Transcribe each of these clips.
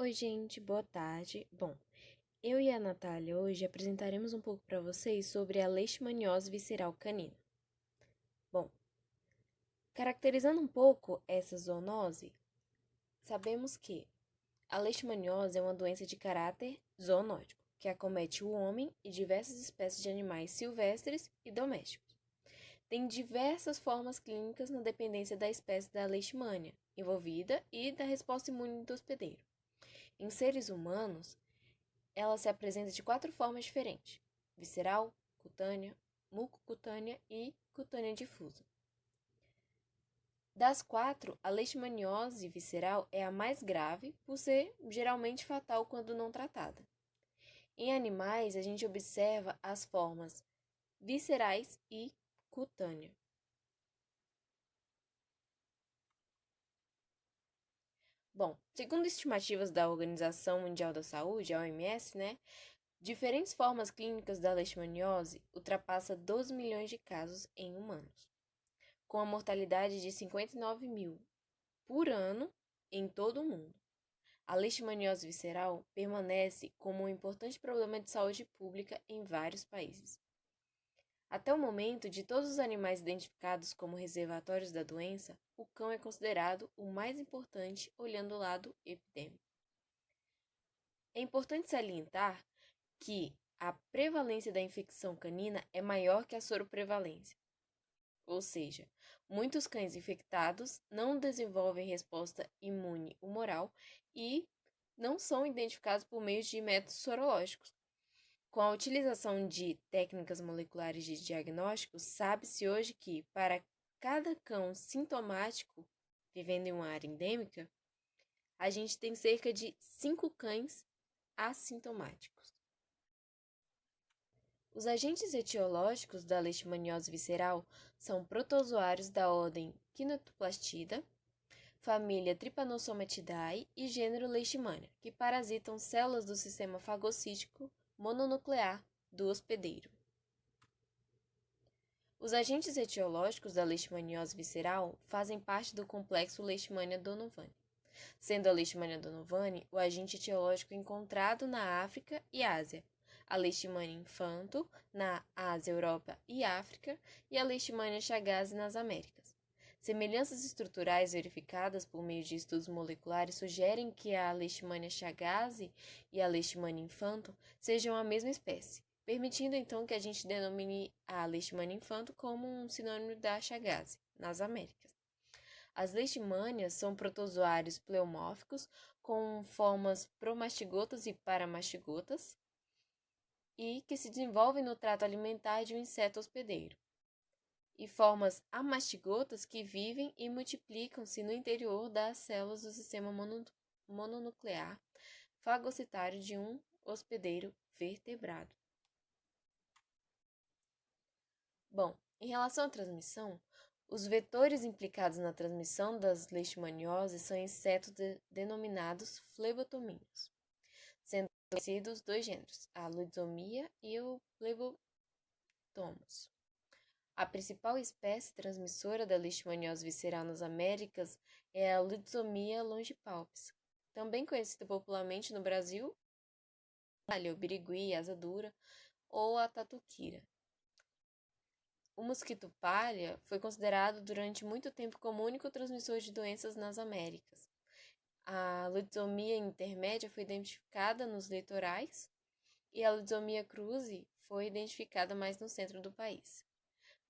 Oi, gente, boa tarde. Bom, eu e a Natália hoje apresentaremos um pouco para vocês sobre a leishmaniose visceral canina. Bom, caracterizando um pouco essa zoonose, sabemos que a leishmaniose é uma doença de caráter zoonótico, que acomete o homem e diversas espécies de animais silvestres e domésticos. Tem diversas formas clínicas na dependência da espécie da leishmania envolvida e da resposta imune do hospedeiro. Em seres humanos, ela se apresenta de 4 formas diferentes: visceral, cutânea, mucocutânea e cutânea difusa. Das 4, a leishmaniose visceral é a mais grave, por ser geralmente fatal quando não tratada. Em animais, a gente observa as formas viscerais e cutânea. Bom, segundo estimativas da Organização Mundial da Saúde, a OMS, diferentes formas clínicas da leishmaniose ultrapassa 12 milhões de casos em humanos, com a mortalidade de 59 mil por ano em todo o mundo. A leishmaniose visceral permanece como um importante problema de saúde pública em vários países. Até o momento, de todos os animais identificados como reservatórios da doença, o cão é considerado o mais importante olhando o lado epidêmico. É importante salientar que a prevalência da infecção canina é maior que a soroprevalência. Ou seja, muitos cães infectados não desenvolvem resposta imune humoral e não são identificados por meio de métodos sorológicos. Com a utilização de técnicas moleculares de diagnóstico, sabe-se hoje que, para cada cão sintomático vivendo em uma área endêmica, a gente tem cerca de 5 cães assintomáticos. Os agentes etiológicos da leishmaniose visceral são protozoários da ordem Quinotoplastida, família Trypanosomatidae e gênero Leishmania, que parasitam células do sistema fagocítico mononuclear do hospedeiro. Os agentes etiológicos da leishmaniose visceral fazem parte do complexo Leishmania donovani, sendo a Leishmania donovani o agente etiológico encontrado na África e Ásia, a Leishmania infanto na Ásia, Europa e África e a Leishmania chagas nas Américas. Semelhanças estruturais verificadas por meio de estudos moleculares sugerem que a Leishmania chagasi e a Leishmania infanto sejam a mesma espécie, permitindo então que a gente denomine a Leishmania infanto como um sinônimo da chagasi nas Américas. As leishmanias são protozoários pleomórficos com formas promastigotas e paramastigotas e que se desenvolvem no trato alimentar de um inseto hospedeiro, e formas amastigotas que vivem e multiplicam-se no interior das células do sistema mononuclear fagocitário de um hospedeiro vertebrado. Bom, em relação à transmissão, os vetores implicados na transmissão das leishmanioses são insetos denominados flebotomíneos, sendo conhecidos 2 gêneros, a Ludzomia e o Plebotomus. A principal espécie transmissora da leishmaniose visceral nas Américas é a Ludzomia longipalpis, também conhecida popularmente no Brasil, o birigui, asa dura ou a tatuquira. O mosquito palha foi considerado durante muito tempo como único transmissor de doenças nas Américas. A Ludzomia intermédia foi identificada nos litorais e a Ludzomia cruzi foi identificada mais no centro do país.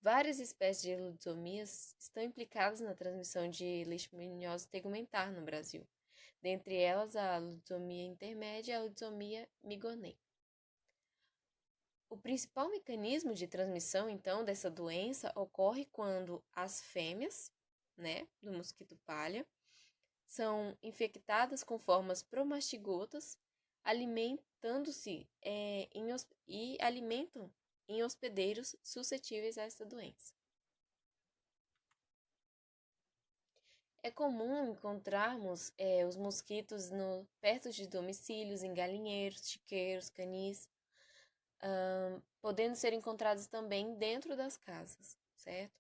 Várias espécies de Ludzomias estão implicadas na transmissão de leishmaniose tegumentar no Brasil, dentre elas a Ludzomia intermédia e a Ludzomia migonei. O principal mecanismo de transmissão, então, dessa doença ocorre quando as fêmeas, do mosquito palha, são infectadas com formas promastigotas, alimentando-se e alimentam em hospedeiros suscetíveis a essa doença. É comum encontrarmos os mosquitos perto de domicílios, em galinheiros, chiqueiros, canis, podendo ser encontrados também dentro das casas, certo?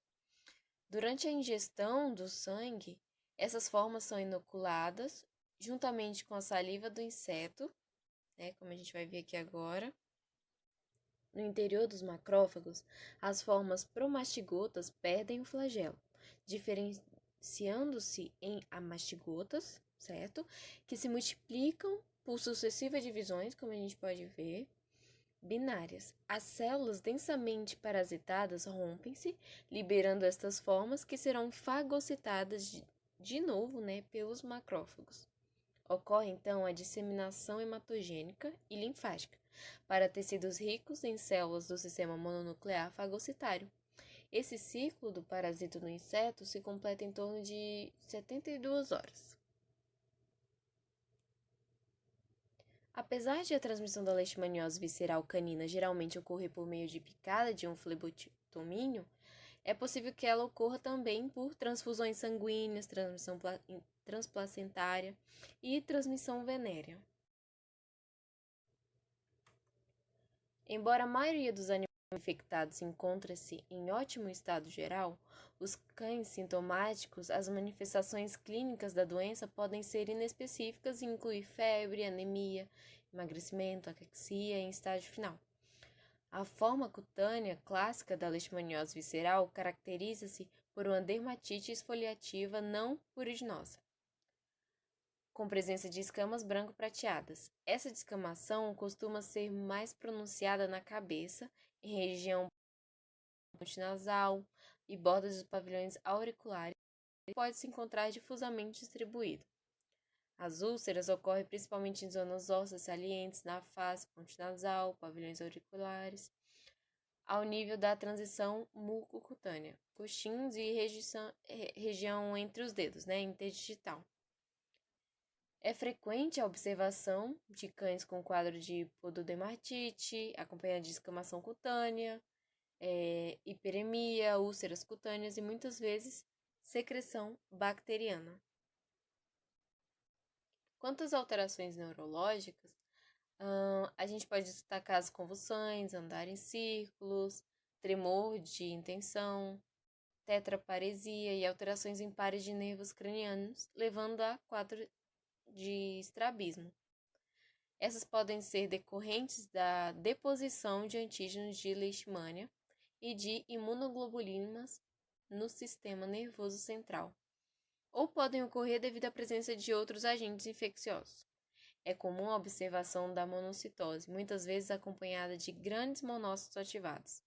Durante a ingestão do sangue, essas formas são inoculadas juntamente com a saliva do inseto, né, como a gente vai ver aqui agora. No interior dos macrófagos, as formas promastigotas perdem o flagelo, diferenciando-se em amastigotas, certo? Que se multiplicam por sucessivas divisões, como a gente pode ver, binárias. As células densamente parasitadas rompem-se, liberando estas formas que serão fagocitadas de novo, né, pelos macrófagos. Ocorre então a disseminação hematogênica e linfática para tecidos ricos em células do sistema mononuclear fagocitário. Esse ciclo do parasito no inseto se completa em torno de 72 horas. Apesar de a transmissão da leishmaniose visceral canina geralmente ocorrer por meio de picada de um flebotomínio, é possível que ela ocorra também por transfusões sanguíneas, transmissão transplacentária e transmissão venérea. Embora a maioria dos animais infectados encontre-se em ótimo estado geral, os cães sintomáticos, as manifestações clínicas da doença podem ser inespecíficas e incluir febre, anemia, emagrecimento, ataxia em estágio final. A forma cutânea clássica da leishmaniose visceral caracteriza-se por uma dermatite esfoliativa não pruriginosa, com presença de escamas branco-prateadas. Essa descamação costuma ser mais pronunciada na cabeça, em região nasal e bordas dos pavilhões auriculares, e pode se encontrar difusamente distribuído. As úlceras ocorrem principalmente em zonas ósseas salientes, na face, ponte nasal, pavilhões auriculares, ao nível da transição mucocutânea, coxins e região entre os dedos, né, interdigital. É frequente a observação de cães com quadro de pododermatite, acompanhada de escamação cutânea, hiperemia, úlceras cutâneas e muitas vezes secreção bacteriana. Quanto às alterações neurológicas, a gente pode destacar as convulsões, andar em círculos, tremor de intenção, tetraparesia e alterações em pares de nervos cranianos, levando a quadro de estrabismo. Essas podem ser decorrentes da deposição de antígenos de leishmania e de imunoglobulinas no sistema nervoso central, ou podem ocorrer devido à presença de outros agentes infecciosos. É comum a observação da monocitose, muitas vezes acompanhada de grandes monócitos ativados.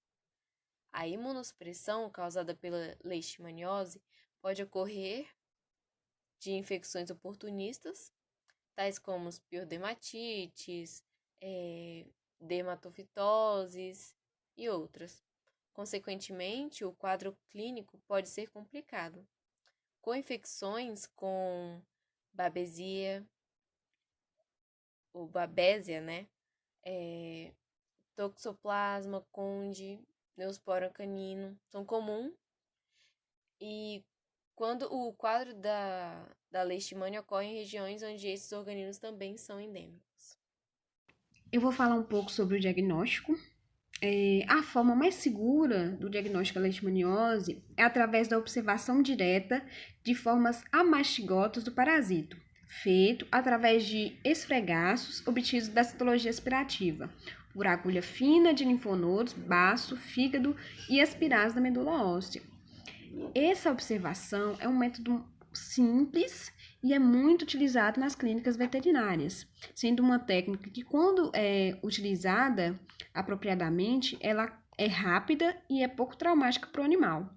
A imunossupressão causada pela leishmaniose pode ocorrer de infecções oportunistas, tais como piodermatites, dermatofitoses e outras. Consequentemente, o quadro clínico pode ser complicado, com infecções com babesia, ou babésia, né? Toxoplasma, conde, neosporum canino, são comuns. E quando o quadro da leishmania ocorre em regiões onde esses organismos também são endêmicos. Eu vou falar um pouco sobre o diagnóstico. A forma mais segura do diagnóstico da leishmaniose é através da observação direta de formas amastigotas do parasito, feito através de esfregaços obtidos da citologia aspirativa, por agulha fina de linfonodos, baço, fígado e aspirados da medula óssea. Essa observação é um método simples e é muito utilizado nas clínicas veterinárias, sendo uma técnica que, quando é utilizada apropriadamente, ela é rápida e é pouco traumática para o animal.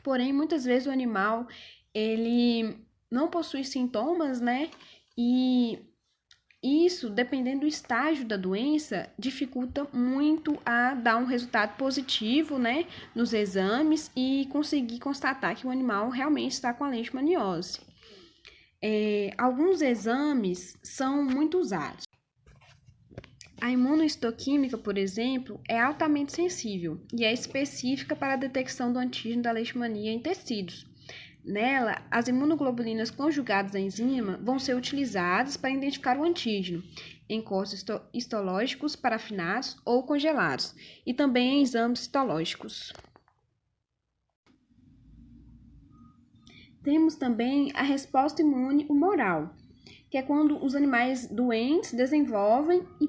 Porém, muitas vezes o animal ele não possui sintomas, né? E isso, dependendo do estágio da doença, dificulta muito a dar um resultado positivo, né, nos exames e conseguir constatar que o animal realmente está com a leishmaniose. Alguns exames são muito usados. A imunohistoquímica, por exemplo, é altamente sensível e é específica para a detecção do antígeno da leishmania em tecidos. Nela, as imunoglobulinas conjugadas à enzima vão ser utilizadas para identificar o antígeno em cortes histológicos parafinados ou congelados e também em exames citológicos. Temos também a resposta imune humoral, que que é quando os animais doentes desenvolvem e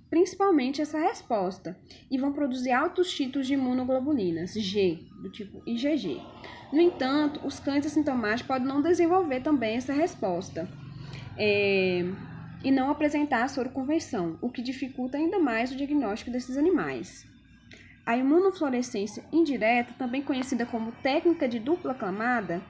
principalmente essa resposta e vão produzir altos títulos de imunoglobulinas G, do tipo IgG. No entanto, os cães assintomáticos podem não desenvolver também essa resposta e não apresentar a soroconversão, o que dificulta ainda mais o diagnóstico desses animais. A imunofluorescência indireta, também conhecida como técnica de dupla camada,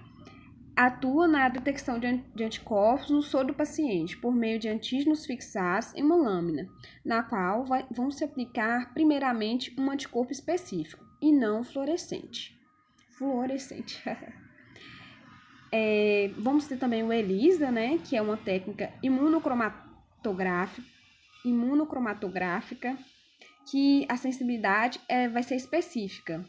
atua na detecção de anticorpos no soro do paciente por meio de antígenos fixados em uma lâmina, na qual vão se aplicar primeiramente um anticorpo específico e não fluorescente. Vamos ter também o ELISA, né, que é uma técnica imunocromatográfica, que a sensibilidade vai ser específica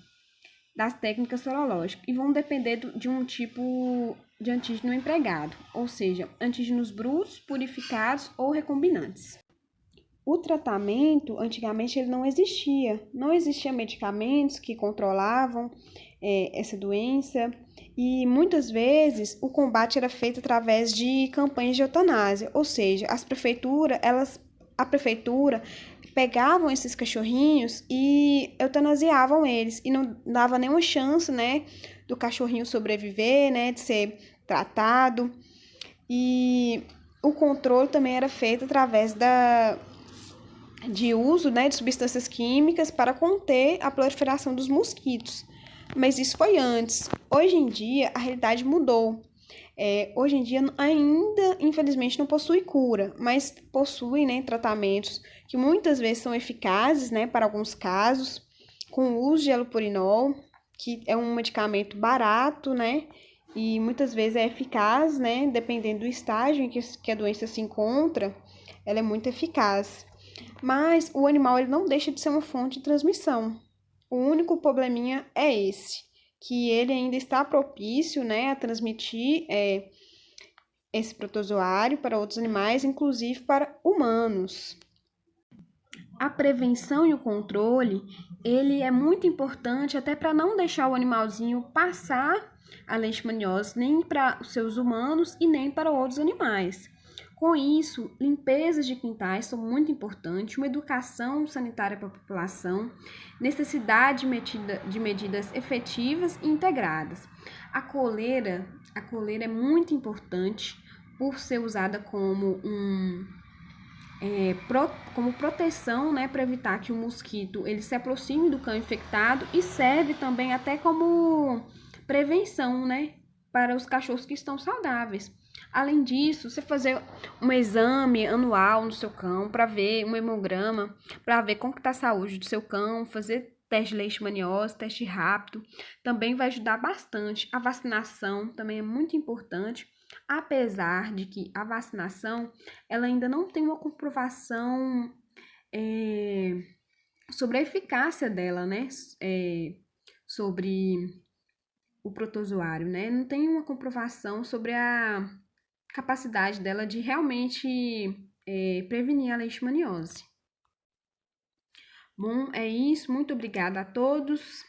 das técnicas sorológicas e vão depender de um tipo de antígeno empregado, ou seja, antígenos brutos, purificados ou recombinantes. O tratamento, antigamente, ele não existia medicamentos que controlavam essa doença e muitas vezes o combate era feito através de campanhas de eutanásia, ou seja, a prefeitura pegavam esses cachorrinhos e eutanasiavam eles e não dava nenhuma chance, né, do cachorrinho sobreviver, né, de ser tratado. E o controle também era feito através de uso, né, de substâncias químicas para conter a proliferação dos mosquitos. Mas isso foi antes. Hoje em dia, a realidade mudou. Hoje em dia ainda, infelizmente, não possui cura, mas possui, né, tratamentos que muitas vezes são eficazes, né, para alguns casos, com o uso de elopurinol, que é um medicamento barato, né, e muitas vezes é eficaz, né, dependendo do estágio em que a doença se encontra, ela é muito eficaz. Mas o animal ele não deixa de ser uma fonte de transmissão. O único probleminha é esse, que ele ainda está propício, né, a transmitir esse protozoário para outros animais, inclusive para humanos. A prevenção e o controle, ele é muito importante até para não deixar o animalzinho passar a leishmaniose nem para os seus humanos e nem para outros animais. Com isso, limpezas de quintais são muito importantes, uma educação sanitária para a população, necessidade de medidas efetivas e integradas. A coleira é muito importante por ser usada como como proteção, né, para evitar que o mosquito ele se aproxime do cão infectado e serve também até como prevenção, né, para os cachorros que estão saudáveis. Além disso, você fazer um exame anual no seu cão para ver um hemograma, para ver como está a saúde do seu cão, fazer teste de leishmaniose, teste rápido, também vai ajudar bastante. A vacinação também é muito importante, apesar de que a vacinação ela ainda não tem uma comprovação sobre a eficácia dela, né? Sobre o protozoário, né? Não tem uma comprovação sobre a capacidade dela de realmente prevenir a leishmaniose. Bom, é isso. Muito obrigada a todos.